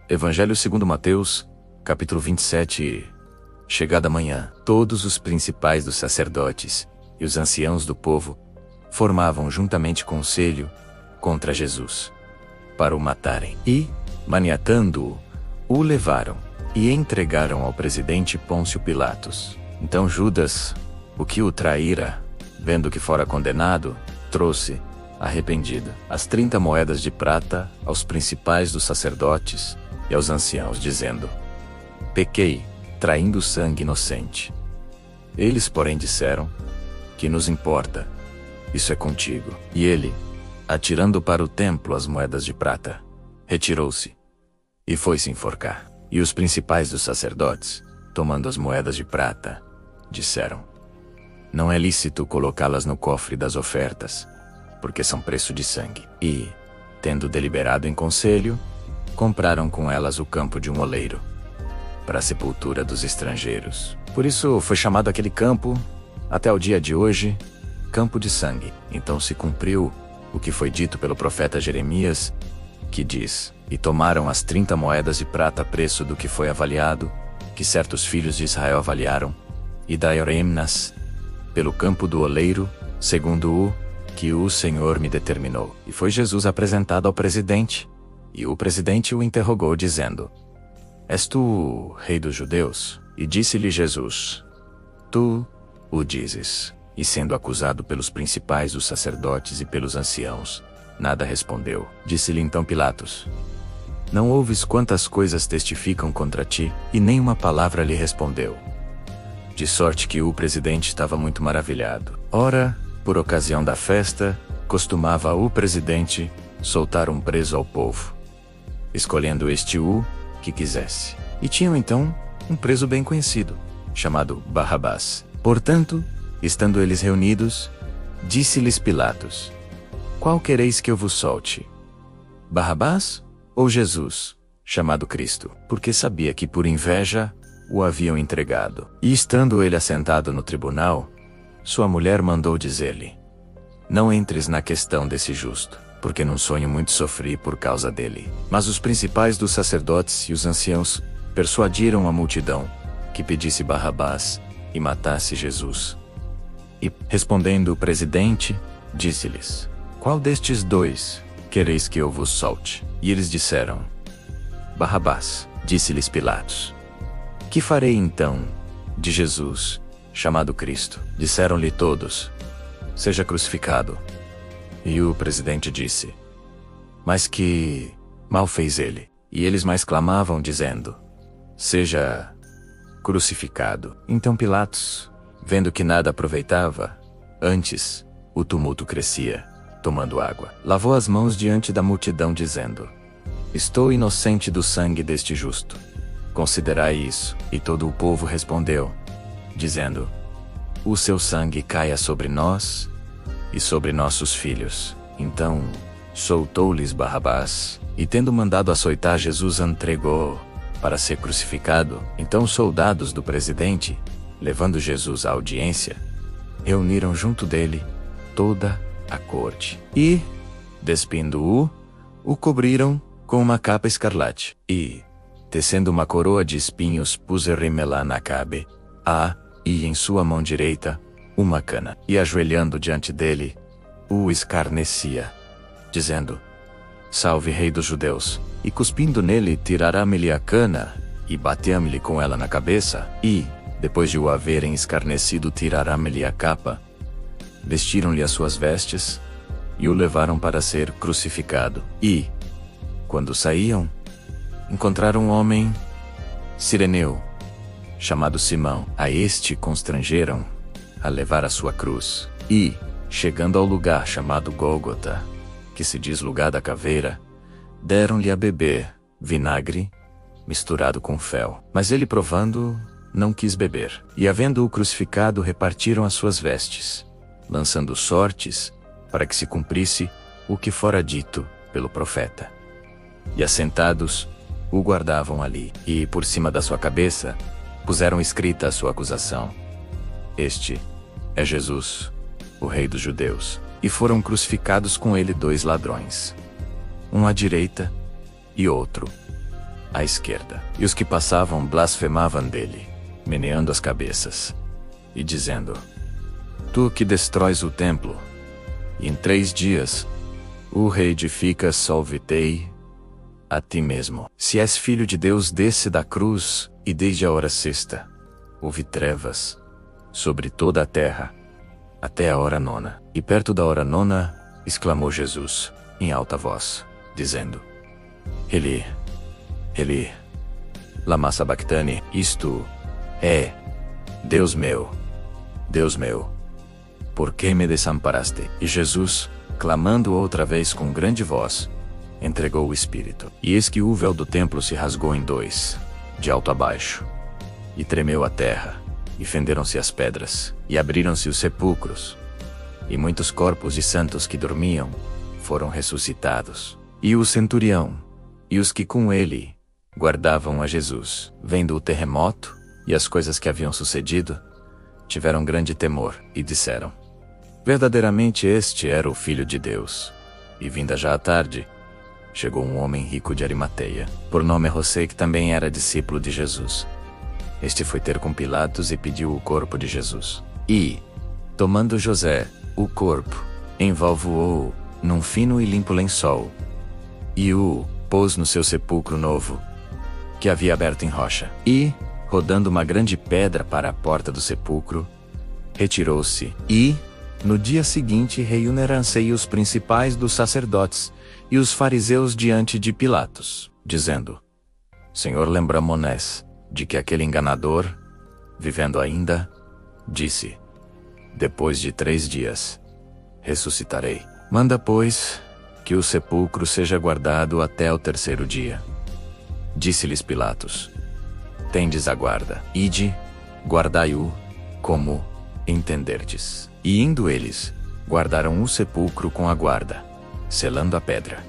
Evangelho segundo Mateus, capítulo 27. Chegada a manhã, todos os principais dos sacerdotes e os anciãos do povo formavam juntamente conselho contra Jesus, para o matarem. E, maniatando-o, o levaram e entregaram ao presidente Pôncio Pilatos. Então Judas, o que o traíra, vendo que fora condenado, trouxe, arrependido, as 30 moedas de prata aos principais dos sacerdotes e aos anciãos, dizendo: pequei, traindo sangue inocente. Eles, porém, disseram: que nos importa? Isso é contigo. E ele, atirando para o templo as moedas de prata, retirou-se e foi-se enforcar. E os principais dos sacerdotes, tomando as moedas de prata, disseram: não é lícito colocá-las no cofre das ofertas, porque são preço de sangue. E, tendo deliberado em conselho, compraram com elas o campo de um oleiro, para a sepultura dos estrangeiros. Por isso foi chamado aquele campo, até o dia de hoje, Campo de Sangue. Então se cumpriu o que foi dito pelo profeta Jeremias, que diz: e tomaram as 30 moedas de prata a preço do que foi avaliado, que certos filhos de Israel avaliaram, e daioram-nas pelo campo do oleiro, segundo o que o Senhor me determinou. E foi Jesus apresentado ao presidente, e o presidente o interrogou, dizendo: és tu o rei dos judeus? E disse-lhe Jesus: tu o dizes. E sendo acusado pelos principais dos sacerdotes e pelos anciãos, nada respondeu. Disse-lhe então Pilatos: não ouves quantas coisas testificam contra ti? E nenhuma palavra lhe respondeu. De sorte que o presidente estava muito maravilhado. Ora, por ocasião da festa, costumava o presidente soltar um preso ao povo, escolhendo este o que quisesse. E tinham então um preso bem conhecido, chamado Barrabás. Portanto, estando eles reunidos, disse-lhes Pilatos: qual quereis que eu vos solte? Barrabás ou Jesus, chamado Cristo? Porque sabia que por inveja o haviam entregado. E estando ele assentado no tribunal, sua mulher mandou dizer-lhe: não entres na questão desse justo, porque num sonho muito sofri por causa dele. Mas os principais dos sacerdotes e os anciãos persuadiram a multidão que pedisse Barrabás e matasse Jesus. E, respondendo o presidente, disse-lhes: qual destes dois quereis que eu vos solte? E eles disseram: Barrabás. Disse-lhes Pilatos: que farei então de Jesus, chamado Cristo? Disseram-lhe todos: seja crucificado. E o presidente disse: mas que mal fez ele? E eles mais clamavam, dizendo: seja crucificado. Então Pilatos, vendo que nada aproveitava, antes o tumulto crescia, tomando água, lavou as mãos diante da multidão, dizendo: estou inocente do sangue deste justo. Considerai isso. E todo o povo respondeu, dizendo: o seu sangue caia sobre nós e sobre nossos filhos. Então soltou-lhes Barrabás, e tendo mandado açoitar Jesus, entregou para ser crucificado. Então os soldados do presidente, levando Jesus à audiência, reuniram junto dele toda a corte. E, despindo-o, o cobriram com uma capa escarlate. E, tecendo uma coroa de espinhos, puseram-lhe na cabe, e em sua mão direita uma cana. E ajoelhando diante dele, o escarnecia, dizendo: salve, rei dos judeus. E cuspindo nele, tirara-me-lhe a cana, e bateu-me-lhe com ela na cabeça. E, depois de o haverem escarnecido, tiraram-lhe a capa, vestiram-lhe as suas vestes, e o levaram para ser crucificado. E, quando saíam, encontraram um homem cireneu, chamado Simão. A este constrangeram a levar a sua cruz. E, chegando ao lugar chamado Gólgota, que se diz lugar da caveira, deram-lhe a beber vinagre misturado com fel. Mas ele, provando, não quis beber. E, havendo-o crucificado, repartiram as suas vestes, lançando sortes para que se cumprisse o que fora dito pelo profeta. E, assentados, o guardavam ali. E, por cima da sua cabeça, puseram escrita a sua acusação: este é Jesus, o rei dos judeus. E foram crucificados com ele 2 ladrões, um à direita e outro à esquerda. E os que passavam blasfemavam dele, meneando as cabeças, e dizendo: Tu que destróis o templo, e em 3 dias o reedificas, salve-te a ti mesmo. Se és filho de Deus, desce da cruz, e desde a hora sexta houve trevas sobre toda a terra, até a hora 9. E perto da hora 9, exclamou Jesus, em alta voz, dizendo: Eli, Eli, lama sabachthani, isto é: Deus meu, por que me desamparaste? E Jesus, clamando outra vez com grande voz, entregou o Espírito. E eis que o véu do templo se rasgou em 2, de alto a baixo, e tremeu a terra, e fenderam-se as pedras, e abriram-se os sepulcros, e muitos corpos de santos que dormiam foram ressuscitados. E o centurião, e os que com ele guardavam a Jesus, vendo o terremoto e as coisas que haviam sucedido, tiveram grande temor, e disseram: Verdadeiramente este era o Filho de Deus. E vinda já a tarde, chegou um homem rico de Arimateia, por nome José, que também era discípulo de Jesus. Este foi ter com Pilatos e pediu o corpo de Jesus. E, tomando José o corpo, envolve-o num fino e limpo lençol, e o pôs no seu sepulcro novo, que havia aberto em rocha. E, rodando uma grande pedra para a porta do sepulcro, retirou-se. E, no dia seguinte, reuniram-se os principais dos sacerdotes e os fariseus diante de Pilatos, dizendo: Senhor, lembramo-nos de que aquele enganador, vivendo ainda, disse: Depois de 3 dias, ressuscitarei. Manda, pois, que o sepulcro seja guardado até o 3º dia. Disse-lhes Pilatos: Tendes a guarda. Ide, guardai-o, como entenderdes. E indo eles, guardaram o sepulcro com a guarda, selando a pedra.